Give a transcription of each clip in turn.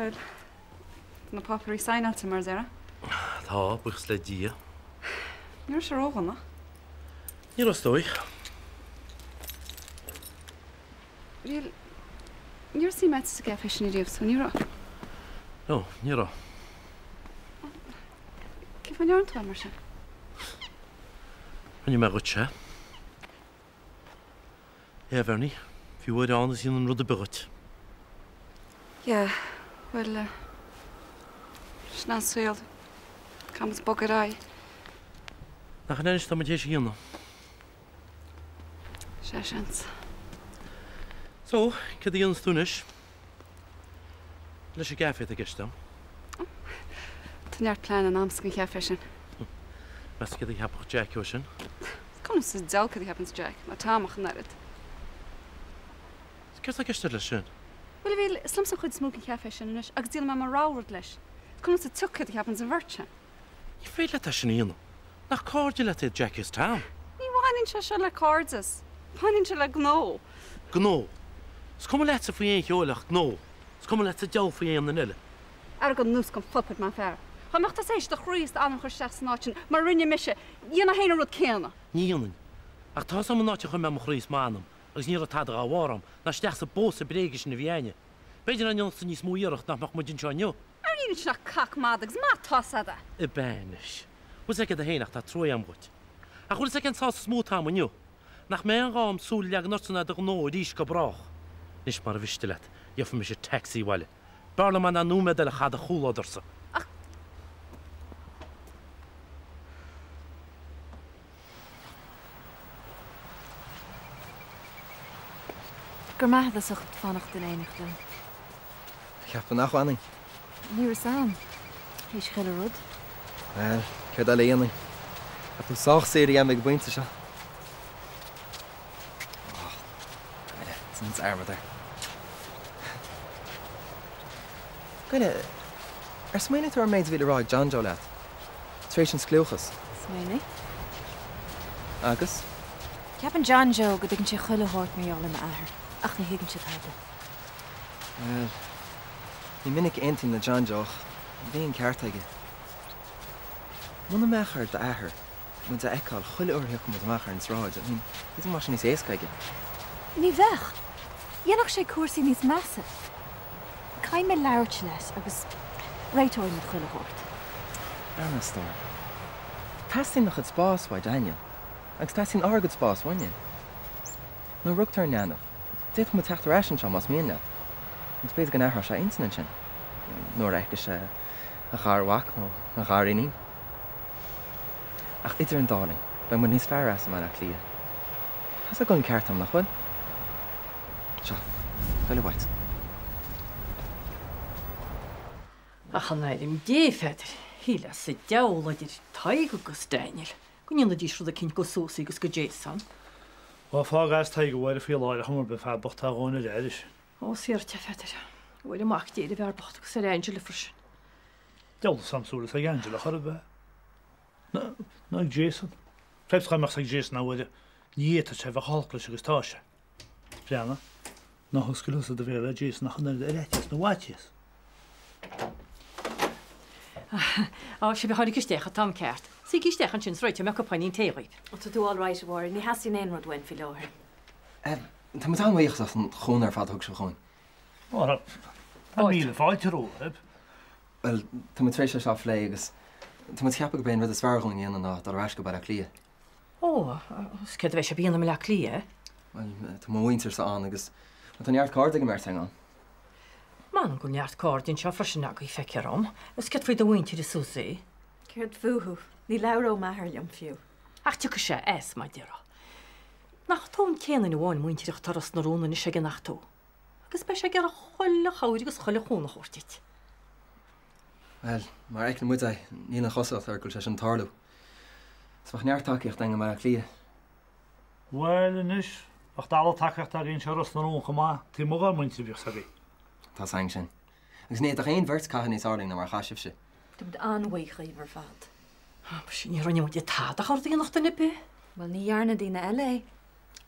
Well, na papur í sainalta mar zera. Tá, buchs le dia. Níor sé rógan na. Ní rostoi. Riel, níor sí met sa gafish ní riamh so níor. No, ní ro. Kif an yarn twal mar se? Yn yma gwtcha. Ferni, fi wedi ond sy'n yn rwyd y bygwt. Yeah, well, sna swyl. Kam s bogad ai. Na chan ennill tam eisiau hyn. Sians. So, cyd i yn stwnish. Leis y gaffet y gystam. Tyn yard plan yn amsgyn gafish yn. Mas cyd i hapwch Jack oesyn. Kom sy'n dal cyd i happens Jack. Ma tamach yn erid. Cys a gystal leis yn? Wel, fi slams o chwyd smoking gafish yn ynish. Ag dil ma ma rawrd leis. Kom sy'n tuk cyd i happens yn virtue. I ffeil at asyn un. Na cordial at Jack is tam. Ni wanin siya le cordses. Wanin siya le gno. Gno. Skom let sy fwy ein hiolach gno. Skom let sy diaw fwy ein yn yle. Argon nws kom flippet man fer. Ha macht das eich de chruist an chur sechs nachen. Maar rinne misje. Jena heen rot kena. Ní yn. Ach tá sam natio chym am chris manam. Agus ní rotad a waram. Na stech sy bos y bregish na vienne. Beidir an jons ní smúirach nach mach mudin chanio. Ar yin sna kak madags ma tosada. Y banish. Was ek de heenach dat troi am gut. Ach wil ek en sas smooth am nio. Nach mijn raam soel lag nortsna de no dish gebrach. Nis mar vistelet. Je vir mich taxi wale. Parlement an nume de gade gooloderse. Gur maith a sucht fannacht den einigte. Ik heb vannacht wanning. Níor sam. Hís chile rud. Wel, cyd a leonig. Heb een saag serie am ik buinte se. Oh, het is een arme daar. Gwyne, smijne toe meids wie de raag John Joe laat. Treis yn sglwchus. Smijne? Agus? Ik heb een John Joe gydag yn si chile hort mi ol yn aher. Ach ni hygyn si thade. Wel, ni minnig eintyn na John Joe. Fi yn cartaige. Mwna mechar da aher. Mwna da ecal chile o'r hych mwna mechar yn sraad. Ydyn mas yn is eisgaige. Ni fech. Yenach sé cwrsi nis massa. Caim me lauert les agus reit o'r mit chile hort. Anna star. Tastin nog het spas bij Daniel. Agus tastin argad spas wanje. No rugtar nanach. Dit moet tacht ration cham as mienne. Het beter gan ahar sa incident sin. Nor ek is a gar wak no a gar ini. Ach itter een darling. Ben moet nis fair as maar aklie. Has a gun kart am nach wel. Tja. Wel wat. Ach na dim défeder. Hila se diawla dir taig agus Daniel. Gwnion na dis rwyd y cynt go sosi agus go Jason. O fágas taig bhfuil fí láir hamar be fad bocht tágóna réidir. O sér te feder. Bhfuil amach déidir bhar bocht agus ar Angela frisin. Deolta samsúla ag Angela chur be. Na Jason. Treibs chaimach ag Jason a bhfuil níta sé bh halclas agus táise. Brianna, na hoscúlas a bhéile Jason nach chunar réitis na bhaitias. O, sé bh háidir isteach a tam ceart. Sí isteach an sin sráite me coppaín téirib. O to do all right war, ni has in ein rod wen fi loher. Tá moet aan weeg dat een gewoon ervaart ook zo gewoon. Wel, dat míle fáilte ró, heb. Wel, tá moet treis af legus. Tá moet chiaapig ben met de zwaargeling in na dar raske bij klie. O, sked bheith sé bíanana me le clia. Wel, tá mo winter sa aan agus. Wat een jaar kaart ik merk aan. Man an go neart cordin seo frisin a go i feice rom. Is sked fwy dy wyntir i súsí. Cyrd fúhu. Ni lauro mahar jam fiw. Ach tu sé es mai dira. Nach tón céan in bháin muintir taras na róna ni sé gan nach tó. Agus be sé gar a cholle cháir agus cholle chóna chórtit. Wel, maar ik moet hij niet een gosselt er kus een tarlo. Het mag neer takig denk maar klie. Wel, inis. Ach dal takecht ar ein seras na rón chama. Tí moga muintir bích sabi. Dat is sin. Ik sneed toch één verts kachen is arling na maar gasifse. Du moet aanweeg iver vat. Sin ní ronne moet je tá a chóir nach den nippe. Wel ni jarna dina LA.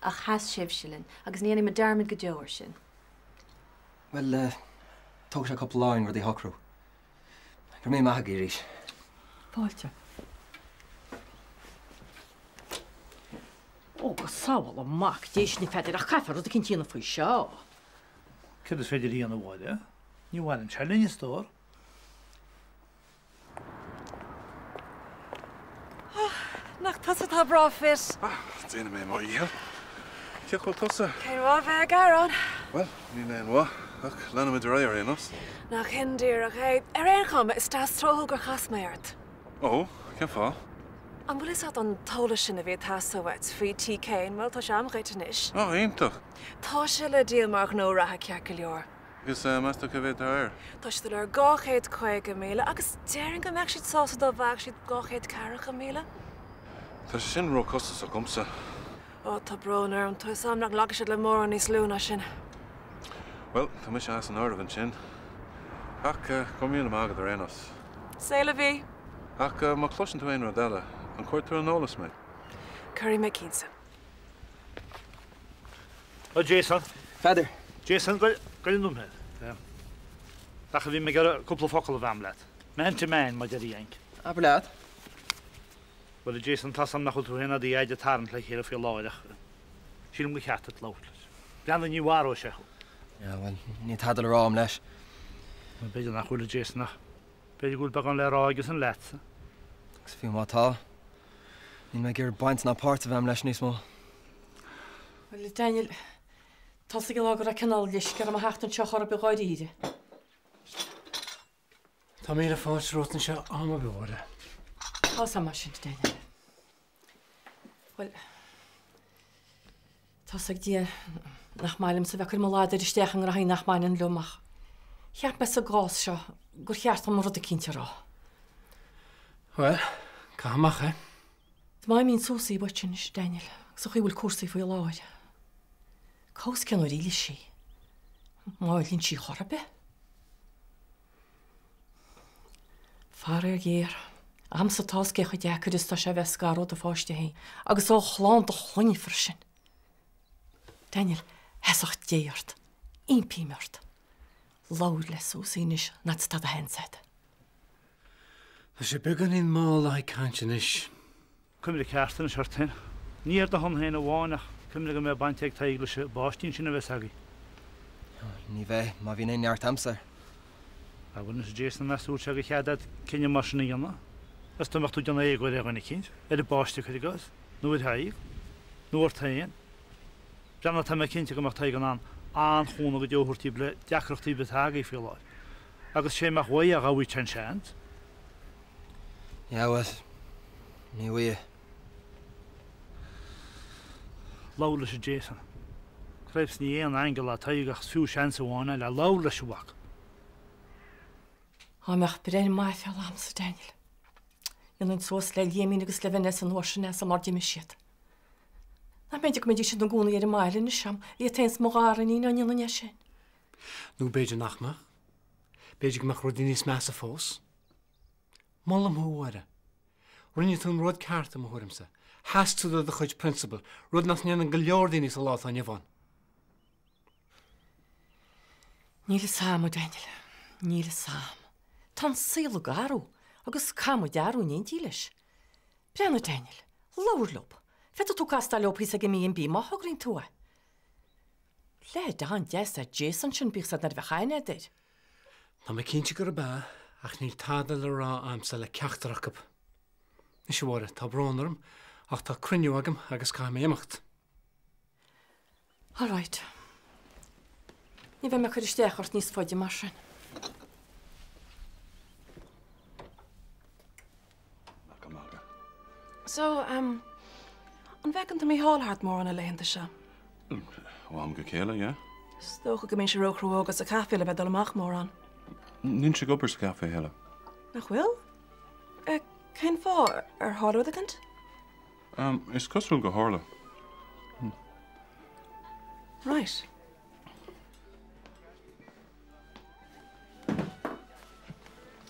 Ach has shivshilin. Agus ni me darmid go jower sin. Wel, tug sé couple láin rud í hocrú. Gur mé maithe géiris. Fáilte. Ó, go sábhal amach déis ní feidir a chaifar rud a cin tíanana faoi seo. Cyd is féidir hí an bháide? Ní bhhain an teilín stór. Nach tusa tá bra fit. Déana mé má íhel. Ceach bhfuil tusa? Céir bhá bheith garán. Well, ní léon bhá, ach lena mid réir aonas. Nach hindíir a ché ar éon chama is tá tróthú gur chasméart. Ó, cean fá? An bhfuil is an tóla sin a bhí tasahait fao TK an bhfuil tá sé amghaitis. Ó, aontacht. Tá se le díal mar nó ratha ceac go leor. Gus measta go bhéad air. Tá si le 250 míle agus déirn go meach siad sása do bhah siad 240 míle. Tá sé sin ró costas a gomsa. Ó tá bronar an tú sam nach lag siad le mór an níos lúna sin. Well, tá mis as an áirh an sin. Ach gomíon agad ar aonas. Saola bhí, Ach má closin tú aon rodile, an cuairtar an ólas méid. Curry me cínsa. Ó, Jason. Feidir. Jason, goil númhe. Dacha bhí me gar cúpla focail a bheam leat. Man to man, má deir íonc. Aber leat. Well, Jason, tasam nach chuil tú hena dí éide tarn le chéir a fio láideach. Sílim go cheatat láutlas. Beanna ní waró sechel. Ja, well, ní tadal rám leis. Well, beidir nach chuil Jason nach. Beidir gúil bag an le ráigus an letsa. Gus fiú mátá. Ní me gur baint na páirt a bheim leis níos mó. Well, Daniel, tá sa go lágur a canál leisgar am a heachtan seo chor a beáid íre. Tá mé a fáis rótan seo am a bhóra. Tá sa mar sin, Daniel. Well, tá sa dí nach mailim sa bhecur má láidir isteach an raí nach mainin lumach. Cheap me sa gás seo, gur cheart am rud a cínte rá. Well, cáach é. Tá mín sósaí bhaitsin is, Daniel, sa chuí bhfuil cuasaí faoi láir. Cós cean ó ríli sí. Máilín sí chorbe. Far ar géir. Am sa tásce chu deachar is tá sé bheith scaró a fáiste hé, agus ó chláán do chluinní far sin. Daniel, heasach déart, impímart. Láir le sósaínis na tá a hensaid. Tá sé began in má le cantinis. Cymru ceartan seirtain. Níor do hon héna bháinach. Cymru go mé bainteag taigla se bástín sin a bheith sagi. Ní bheith, má bhí neart amsar. A bhna sé Jason na súr se go cheadad cinne mar sinna dhéanana. As tá tú deanna éag ar gana cinint. Ar a báiste chuid gas. Nuair thaíh. Nuair taíon. Breanna tá me cinnte go mar taig an chúna go deohúirtí ble deacrochtaí betágaí fi láir. Agus sé mar chuí a gahaí ten seant. Ja, well, ní bhui. Lála sé Jason. Creibs ní éon angel a taigach fiú seansa bhána le lála se bhac. Tá meach brein mai feall am sa Daniel. Ion sós le léimín agus le bhenes an nóisina sa mar diimi siad. Na meidir go méidir sin an gúna ar maile na seam, í teins mógáran í an ionna sin. Nú beidir nachmach. Beidir go meach rudí níos meas a fós. Mal am hóire. Rinne tún rud ceart am thuirimsa. Hasú a chuid principal, rud nas nean an go leordaí sa lá an bhain. Níle sam, Daniel. Níle sam. Tá síla garú, agus camú dearú níon leis. Breanna Daniel, láirlob. Feta tú castá leopí a go míon bí má thugrin tú. Le dáin deas a Jason sin bí sa na bheitchaine idir. Tá me cinnte gur be ach ní tádal le rá amsa le ceachtarachab. Is sé bhra tá bránarm ach tá cruniú agam agus cá mé éimecht. All right. Ní bheith me chuir isteachart níos fáide mar sin. So, an bhecinn mí hálthart mór an a leanta se. Bhám go chéile, ja? Stocha go mé sé roichrú agus a cafe le bheith dul amach mór an. Nín se gopur sa café heile. Nach bhfuil? Cén fá ar háúdacant? Is cosúil go hála. Right.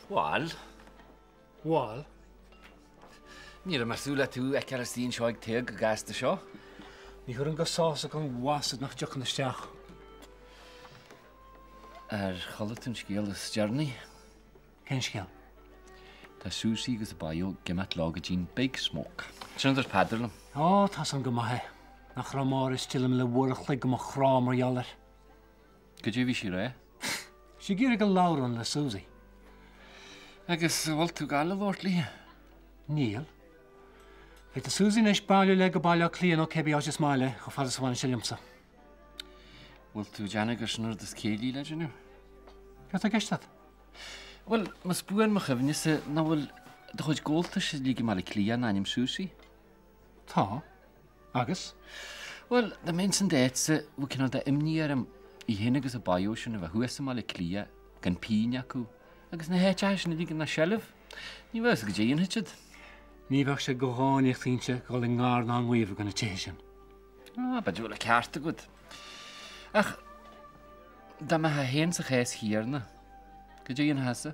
Wel, Bháil? ní a marsúla tú ag cear sín seoig teag go gasta seo. Ní chur an go sása go bhhaad nach deach an isteach. Cholatún scéal is Journey. Cén scéal? Tá Susie agus a baio gimet lága dín Big Smoke. Sin ar padarlam. Ó, tá an go maithe. Nach ramár is tillim le bhuairach go mo chrám ar jalar. Go dé bhí si ré? Si gír go láran le Susie. Agus bhil tú gála bhórt lí? Níl. Feit a Susie nes bailú le go bailú clían ó cebi áis máile go fadas bhain silimsa. Bhil tú deanna gur sin is célí le dinu? Ga a geistad? Wel, mas buan mo chyfni se, na wel, da chuid gólta se lígi mal clían anim Susie. Tá. Agus? Wel, da mens yn det se, wy cyn da imni ar am I hyn agus a baio sy'n efo hwys am al clia, gan pín acw. Agus na het aes na lígan na shelf. Ni fes ag jyn hytid. Ní bheh sé go háin ich tínse go le ngár ná nghuiomh gan na téisian. Ba dwi le carta gwyd. Ach, da ma ha hen sa ches hierna. Go jyn hasa.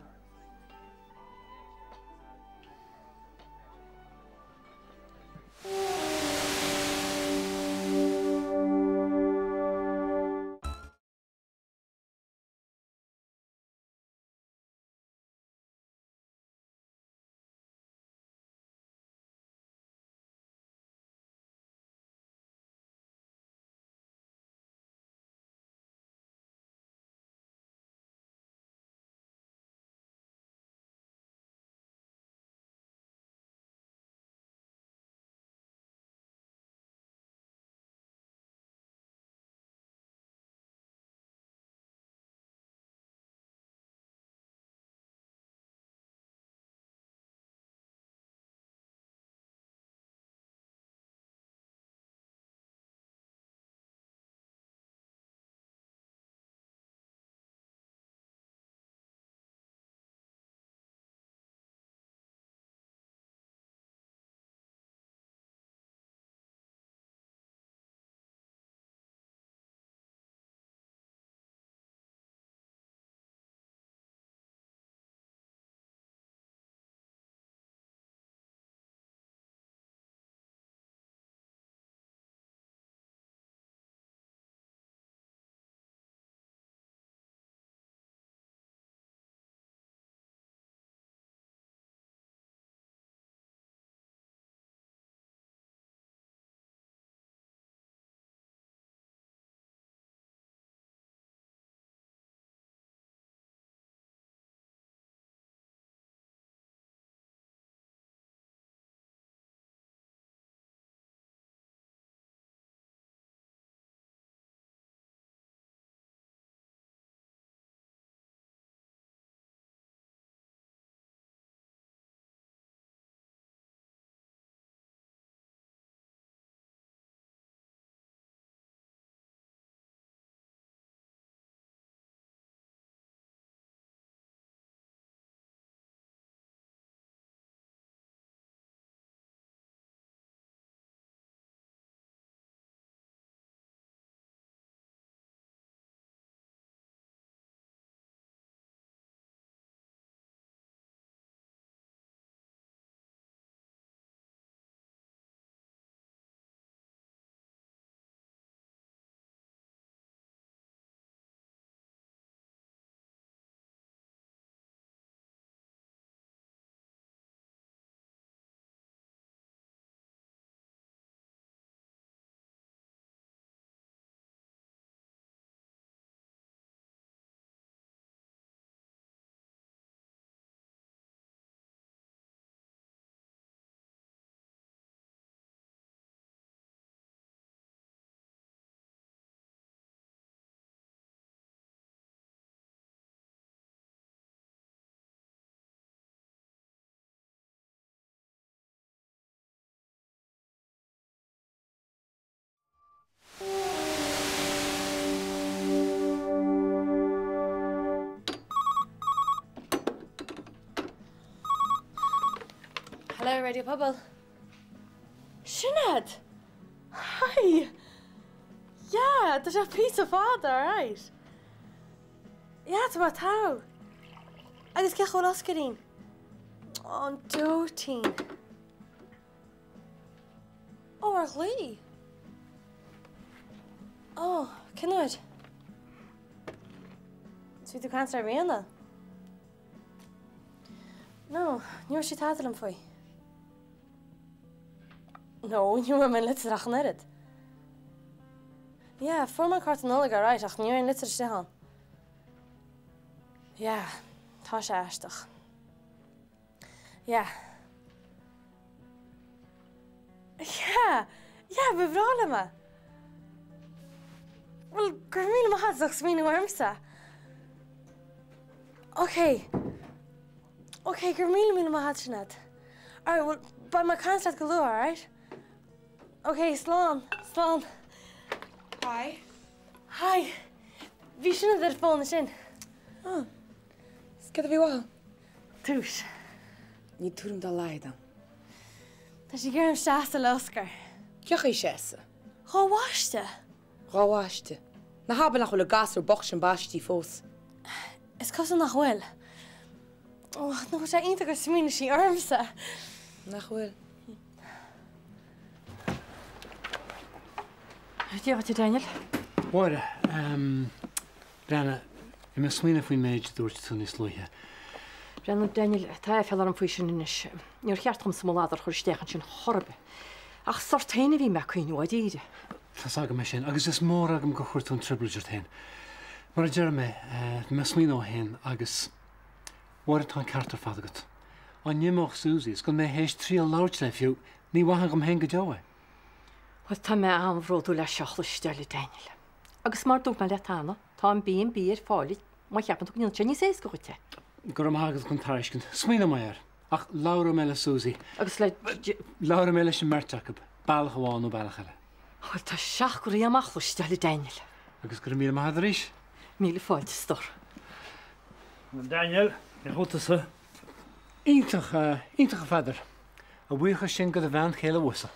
Hello, Radio Bubble. Sinead! Hi! Yeah, there's a piece of father, right? Yeah, it's about how. I just get what else getting. On doting. Oh, our Lee. Oh, can I? Sví tú cancer ar bhéanana? No, níor si tadal am faoi. No, níor man litrach nerid. Ja, forman cartanolig ar right, ach níor an litr stehan. Ja, tá sé eisteach. Ja. Ja, bevrála me. Wel, gur míle ma had zach smínu armsa. Okay, gur míle ma had sinad. Alright, well, by my canslet galore, alright? Okay, slán. Hi. Bhí sinna ar fána sin. Scad a bhí bháil? Túis. Ní túm dá leidan. Tá sé ggéirm seasta le Oscar. Ceach é séasa? Cháháiste. Ráháiste. Na haban nach chuil a gasú boch sin báistí fós. Is cos nach bhfuil. nó sé inta gur smína sí armsa. Nach bhfuil. Díomh Daniel? Bhire, Brenna, I me smaoine faoi méid dúirt tú níos luithe. Brenna Daniel, tá fel an faoi sin inis. Níor cheartcham sa mládar chuir stéchan sin chorbe. Ach sortainna bhí me chuoinú a díide. Tás aga me sin, agus is mór agam go chuirtún tribleidir tain. Mar a Jeremy, me smaoine ó hain agus bhire tá cartar fadagat. An nimmoch Susie's gon mé hééis trí láirt le fiú, ní wathe gom hen go deha. Well, tá me an bhródú le seachla steile Daniel. Agus mar dúg me le tána, tá an bíon bí ar fálaí, má cheapan tú níl tení sééis go chuite. Gur am hagad chun tariscint, smaoine mai ach Laura me le Susie. Agus le Laura me leis an Mert Jacob, bailach amháin ó bailach eile. Well, tá seach go amachla steile Daniel. Agus gur míle mai éis? Míle fáilte stor. Daniel, je goed is ze. Íntacha feidir. A bhuicha sin go a bhean chéile bhuasa.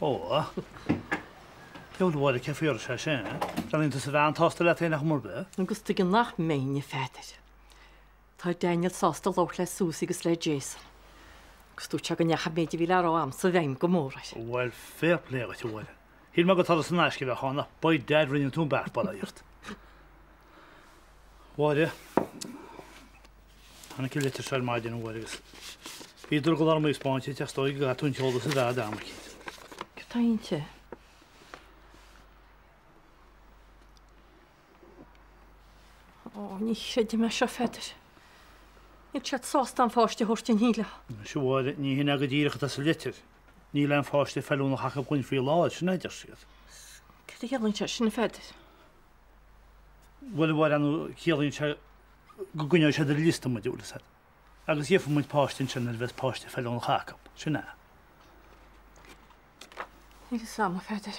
Ó, Teúil bhil cefiúir sé sin, Rannínta sa bhean tásta le éach mór be? Agus tu gin nach méine féidir. Tá Daniel sásta loch le Susie agus le Jason. Agus tú te go necha méidir bhí le am sa bhéim go mórais. Bhil fair play go bhil. Hí me go tal san náisci bheith chána, baid dead rinne tún bach ball íirt. Bhide, Hanna ci litir seil maidin bhilgus. Bhíidir go armí Spáinte te stoig go tún teolda sa dá dámací. Tá inte. Ó, ní séidir me seo féidir. Ní te sásta an fáiste thuirtin híle. Siúháide ní hína go díirecha sa litir. Ní le an fáiste fellúna chacha buin frí láid sin idir siad. Cad chéann te sinna féidir. Bhfuil bhil anú chéalaín se go gúine se idir lista mu dúla sa. Agus dhéfa muid páistin sin ar bheits páiste fellúna chacha, sinna. Níl sama féidir.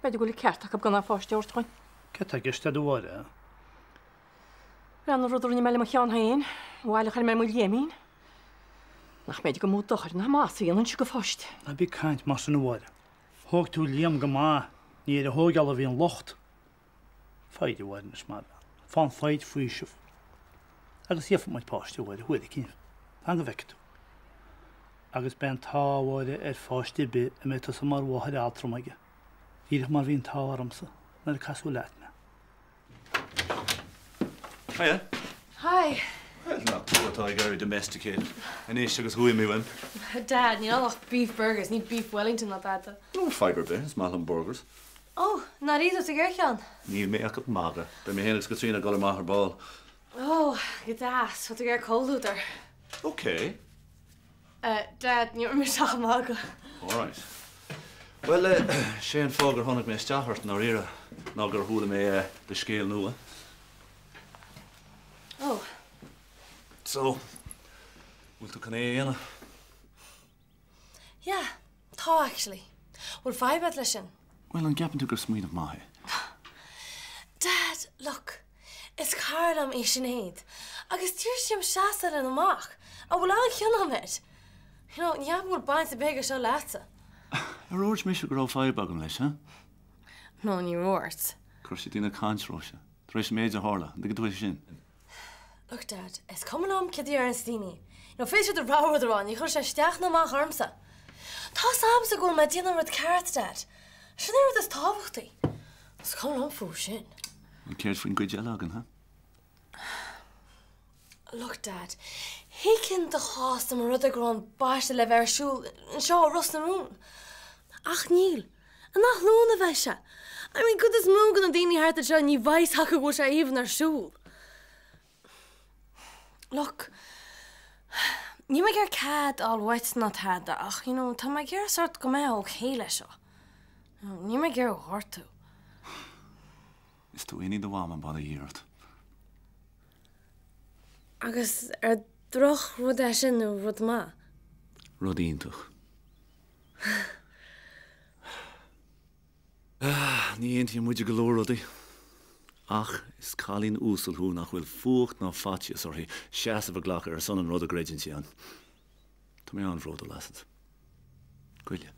Beidir go le ceartach ab gan an fáiste orthain. Ceta giste dúháide. Brenn ruúní meile a chean haon, bhile chu mé mu léimín. Nach méidir go mú dochar na másaí an si go fáiste. Na bí caiint mar san bháide. Thóg tú líam go má ní a thógeall a bhíon locht. Fáide bhhaid na smad. Fáin fáid faoisih. Agus dhéfa muid páiste bhhaide chuide cíh. An go bheiceú. Agus ben táháide ar fáiste be a mé sa mar bhhaid altraige. Íireach mar bhíon táharamsa na a casú leitna. Hiya. Hi. Well, not what I very domesticated. And is agus hui me win. Dad, ní nach beef burgers, ní beef Wellington na data. No fiber be, small burgers. Oh, na ríad a ggéircean. Ní me ac maga. Be me hélegs go trína go mahar ball. Oh, get as, wat a ggéir coldúter. Okay. Dad, ní mé seach maga. All right. Well, sé fágur honnig me stahart na rira. Ná gur húla me de scéal nua. Oh. So, will tú canna Yeah, tá actually. Well, 5 lei sin. Well, an gapan tú gur smuoineh maithe. Dad, look. Is cairlam é sin héad. Agus tíir siam seaasa an amach. A bhfuil an cheanam it. You know, ní bhfuil baint a bégur seo leata. Ar óid mis go rá fáibagam leis, ha? No, ní róirt. Cos sé tína cáintróise. Tréis méid a hála, de go dúis sin. Look, Dad, is coming on kiddy ar an stíní. No féis the ráhar arán, ní chuir sé steach na má harmsa. Tá samsa go me díanam rud ceart, Dad. Sin rud is tábhachtaí. Is coming on fú sin. An céir faoin goide agan, ha? Look, Dad, he can the host am rudder grown bash le ver shul and show rust na room. Ach Neil, and nach loon the vesha. I mean, good as moon gonna dini hart that you vice haka wish I even our shul. Look, you make your cat all wet not had that. Ach, you know, ta my gear sort come out hele sho. You make your heart to. Is tú iní do bham bad a dhéirt. Agus droch rud a sin nó rud ma. Rud iontoch. Ní aontaí muide go leor rudaí. Ach, is cálín úsal nach bhfuil fuacht ná fatias orthaí seasamh ghlach ar son an rud a gréideann síán. Tá mé an bhród a lasad. Cuile.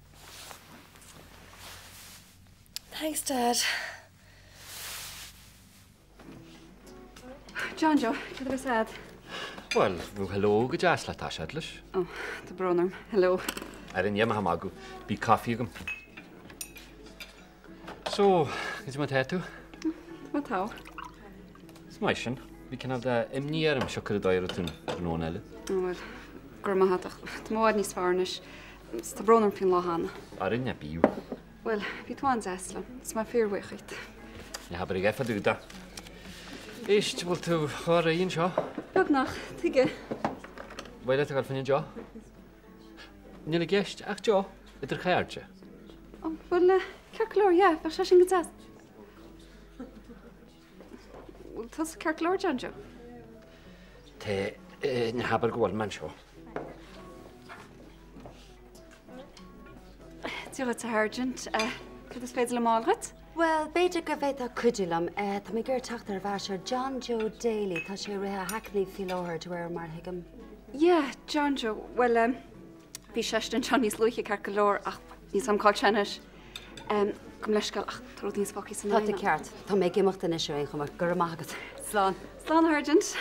Thanks, Dad. John Joe, cad a sad. Well, bhú hello go deas le tá sé leis. Oh, the brother. Hello. Ar an dhéime ha agu, bí caí agam. So, is má tú? What how? Is mai sin, bhí cin de imníarm seo chu dair tún nó eile. Well, gur mahatach. Tá mád níos farnis. Tá brother fin láhanna. Ar inne bíú. Well, bhí tuáin zesla. It's my fear wichit. Ne habar ag effa dúda. Ist bhfuil tú chóir aon seo? Bag nach, tuige. Bhaile a gáil fannin jo? Níla gceist ach jo, idir chéirte. Oh, well, Cerclór, yeah, bach sé sin go zes. Well, tas Cerclór, John Joe. Tá ne habar go bhfuil man seo. Tíocht a Hargent, cad is féidir le máilgat? Well, beidir go bhéit a cuidilam, tá mé gur teachtar ar bhair John Joe Daly, tá sé rithe hacknaí fi láthir dúir mar hiigem. Yeah, John Joe, well, bhí seistan John níos luiche Cerclór ach níos am cáil senis. Cum leis gal ach trúd níos foci san Tá ceart, tá mé gimachta in isio ein chumar gur amagad. Slán. Slán Hargent.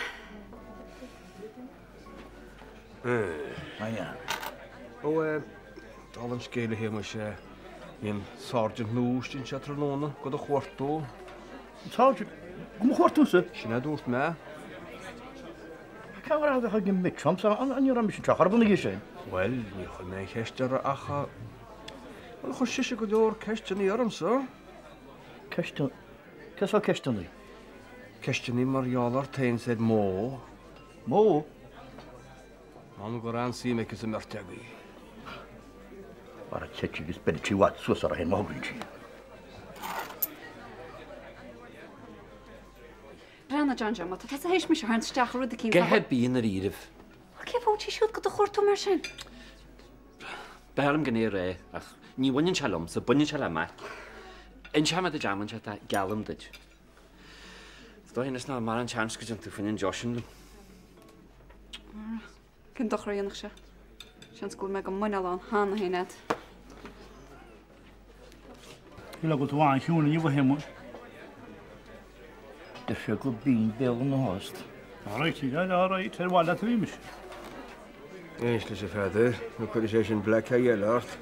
Ó, dálan scéile hé mar sé íon Sergeant Nústin se tróna go a chuirtó. Sergeant, go chuirtú sa? Sinna dúirt me. Cear a gin mit Trump an ar mis trachar buna sé? Well, ní chu mé cheistear acha. Well, chu siise go leor ceisteannaí orm sa. Ceiste. Ces á ceisteannaí? Ceisteannaí marhealar tain said mó. Mó? Mám go ran sí meice sa merteagaí. Ar a tete gus benne tíhhaid suas ar a hen mágann sí. Brenna John Joe, tá a hééis me se an steach rud a cín. Gethe bíon ar íirih. Ce bhtí siúd go a chuirtú mar sin? Bearm gné ré ach ní bhainn selum sa bunne se le me. In seama a jaman se galam duid. Tá hinas ná mar an chans go an tú fanin Joshin. Cyn doch rhaid se. Sian sgwr me go mwynhau lan, han a hyned. Hila go tuain hiwn i fo hemwys. Dysio go bín bil yn y host. Alright, alright, wala trímis. Eins leis a feidir, nó chuir sé sin ble a dhéart,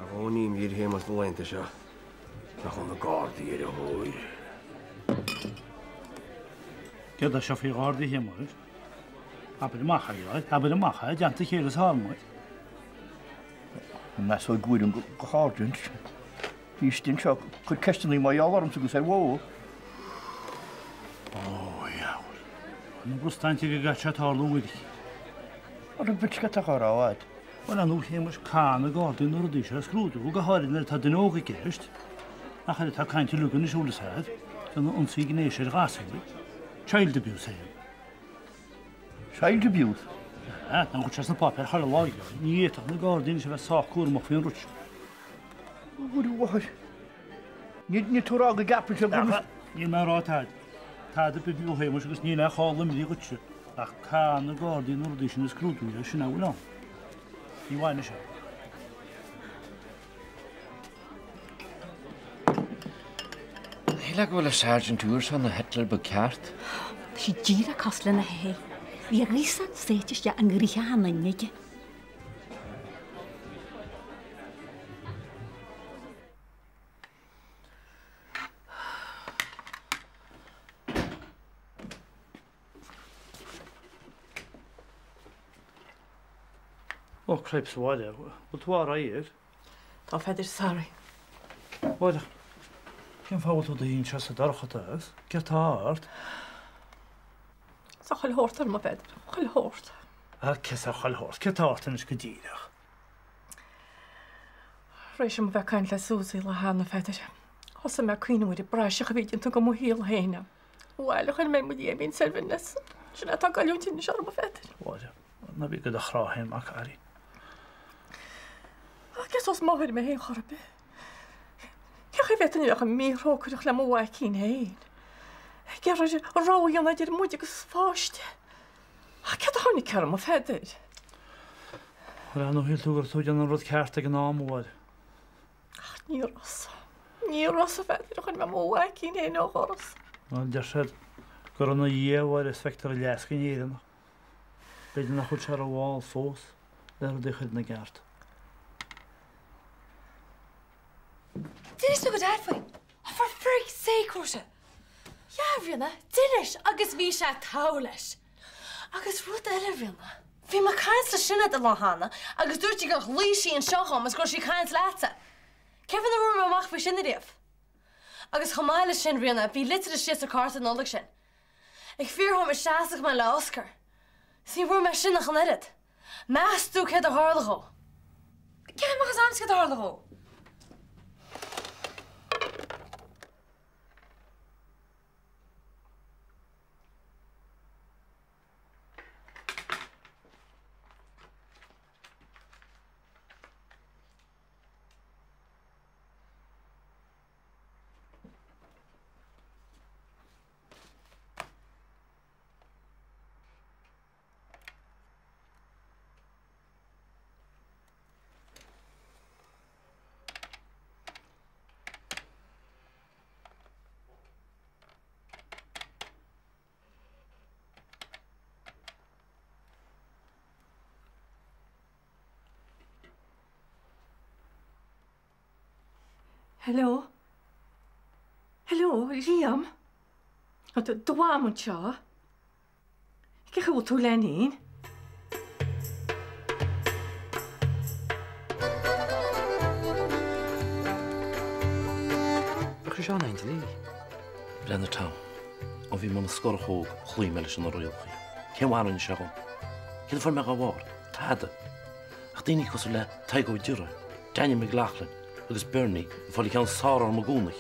a bhóníim iad hémas do lenta seo. Nach chun na gádaí ar a hóir. Gyd a sio ffi gárdi hemwys. Abyd y macha i roed, abyd y macha, jant i chyr ys halmwyd. Nes o'i gwyd yn gychardyn. Hystyn sio, chyd cestyn ni mae alarm sy'n gwsau wow. O, iawn. Yn gwstain ti gygatcha tarlw wedi. O'r yn bytch gata chor o ad. Wel, anw hemwys can y gordyn o'r ddysio sgrwdw. Wg a horin ar ta dyn og i gest. A chyd ta caint i lwg yn y siwl ysad. Gan o'n sig nes i'r gasig. Child abuse hyn. Child abuse? Ja, dan goed je als een pap, her laag. Niet toch, nu gaat het niet zo koer mag veel rutsch. Wat? Niet toe raken gappen zo goed. Niet meer raad had. Had de biblio heen, maar niet naar halen met die rutsch. Ach, kan de gordijn nog dus in de skroot doen, als je nou lang. Die waren ze. Hela go le sergeant úr san na hetler bekart. Si gira cosla na hei. Vi risa seitis ja an griha hanna nege. O, creps bháile, bud tú air. Tá feidir sorry. Bháile, cén fáil tú daon se sa darchatas? Ger táart? Sa chail hórt ar má feidir. Chail hórt. A ces a chailhort, ce táart in is go díireach. Rééis sem bheith caiin le súsaí le hána feidir. Hosa me cuiinúir i breise a bhíon tú go mú híal héine. Bhile chuil mé mu dhéon selvinnas. Sinna tá galúntin se má feidir. Bháile, na bhí go a chráhéim a carí. Agus os máthir me hé chorbe. Ceach bheittan leach a mírócuach le mhhaid cín héin. Ge ráíanna idir muide agus fáiste. A ce tháinig cear má feidir. Ra nó hil túgur tú an rud ceartta an námháil. Ní ras a feidir chun me mhhaid cín hé ó choras. Ná de sé gur anna dhéhhair is feitar a leasca éanana. Beidir nach chud se ar bháil fós le a d chud na gceart. Dinis tú go dad faoin? For freak's sake, Rúta. Ja, bhrianna, dinis agus bhí sé tá leis. Agus rud eile bhrianna. Bhí mar caiins le sinna a láhanana, agus dúirtí go lísí an seocham as gur sí caiins láta. Cefann na rúm amach bhí sinna riamh. Agus chomáile sin bhrianna, bhí litir is sios a carta nólaigh sin. Ag fearthom is seaasach me le Oscar. Sí bhfuair me sin nach an irid. Meas tú chéad a hálagó. Ceim agus amscad hálagó. Hello? Hello, Liam? Dwam an seo? Ceach bhfuil tú lenín? Bach sé seán lí. Brenner tam. O bhí man scor chóg chlí me leis an roiilchaí. Céimháin se gom. Cé for me go bhhar, táda. Ach daoine cosú le taigó dúra. Deine me ghlachlinn agus Bernie fáil ceann sár ar mo gúnach.